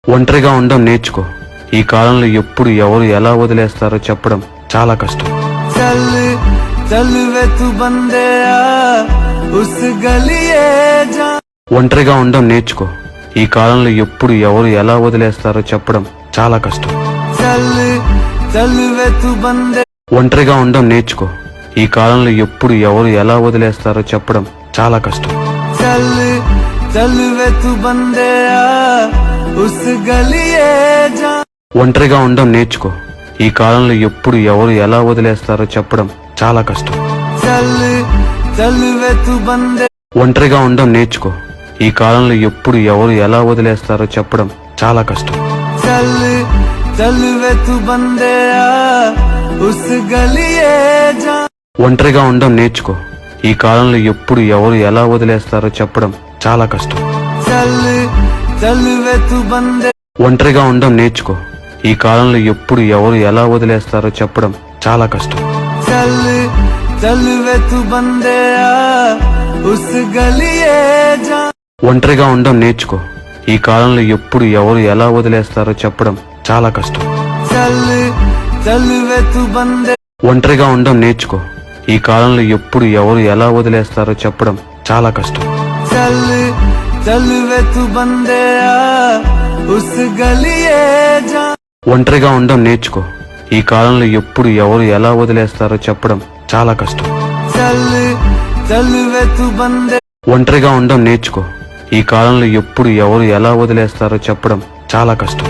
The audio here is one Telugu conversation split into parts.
ఒంటరిగా ఉండడం నేర్చుకో. ఈ కాలంలో ఎప్పుడు ఎవరు ఎలా వదిలేస్తారో చెప్పడం చాలా కష్టం. ఒంటరిగా ఉండడం నేర్చుకో. ఈ కాలంలో ఎప్పుడు ఎవరు ఎలా వదిలేస్తారో చెప్పడం చాలా కష్టం. ఒంటరిగా ఉండడం నేర్చుకో. ఈ కాలంలో ఎప్పుడు ఎవరు ఎలా వదిలేస్తారో చెప్పడం చాలా కష్టం. ఒంటరిగా ఉండడం నేర్చుకో. ఈ కాలంలో ఎప్పుడు ఎవరు ఎలా వదిలేస్తారో చెప్పడం చాలా కష్టం. ఒంటరిగా ఉండడం నేర్చుకో. ఈ కాలంలో ఎప్పుడు ఎవరు ఎలా వదిలేస్తారో చెప్పడం చాలా కష్టం. ఒంటరిగా ఉండడం నేర్చుకో. ఈ కాలంలో ఎప్పుడు ఎవరు ఎలా వదిలేస్తారో చెప్పడం చాలా కష్టం. ఒంటరిగా ఉండడం నేర్చుకో. ఈ కాలంలో ఎప్పుడు ఎవరు ఎలా వదిలేస్తారో చెప్పడం చాలా కష్టం. ఒంటరిగా ఉండడం నేర్చుకో. ఈ కాలంలో ఎప్పుడు ఎవరు ఎలా వదిలేస్తారో చెప్పడం చాలా కష్టం. ఒంటరిగా ఉండడం నేర్చుకో. ఈ కాలంలో ఎప్పుడు ఎవరు ఎలా వదిలేస్తారో చెప్పడం చాలా కష్టం. ఒంటరిగా ఉండడం నేర్చుకో. ఈ కాలంలో ఎప్పుడు ఎవరు ఎలా వదిలేస్తారో చెప్పడం చాలా కష్టం. ఒంటరిగా ఉండడం నేర్చుకో. ఈ కాలంలో ఎప్పుడు ఎవరు ఎలా వదిలేస్తారో చెప్పడం చాలా కష్టం.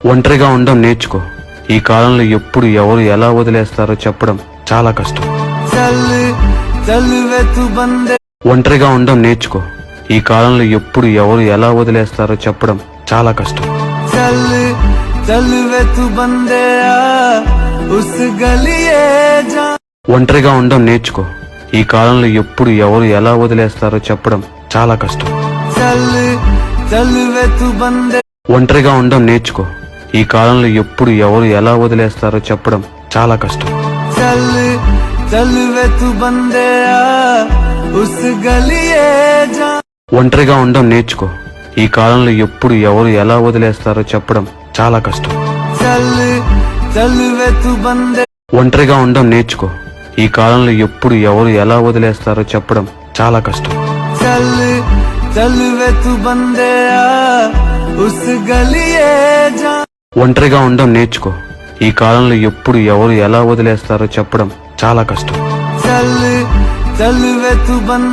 ఒంటరిగా ఉండడం నేర్చుకో. ఈ కాలంలో ఎప్పుడు ఎవరు ఎలా వదిలేస్తారో చెప్పడం చాలా కష్టం. ఒంటరిగా ఉండడం నేర్చుకో. ఈ కాలంలో ఎప్పుడు ఎవరు ఎలా వదిలేస్తారో చెప్పడం చాలా కష్టం. ఒంటరిగా ఉండడం నేర్చుకో. ఈ కాలంలో ఎప్పుడు ఎవరు ఎలా వదిలేస్తారో చెప్పడం చాలా కష్టం. ఒంటరిగా ఉండడం నేర్చుకో. ఈ కాలంలో ఎప్పుడు ఎవరు ఎలా వదిలేస్తారో చెప్పడం చాలా కష్టం. ఒంటరిగా ఉండడం నేర్చుకో. ఈ కాలంలో ఎప్పుడు ఎవరు ఎలా వదిలేస్తారో చెప్పడం చాలా కష్టం. ఒంటరిగా ఉండడం నేర్చుకో. ఈ కాలంలో ఎప్పుడు ఎవరు ఎలా వదిలేస్తారో చెప్పడం చాలా కష్టం. ఒంటరిగా ఉండడం నేర్చుకో. ఈ కాలంలో ఎప్పుడు ఎవరు ఎలా వదిలేస్తారో చెప్పడం చాలా కష్టం.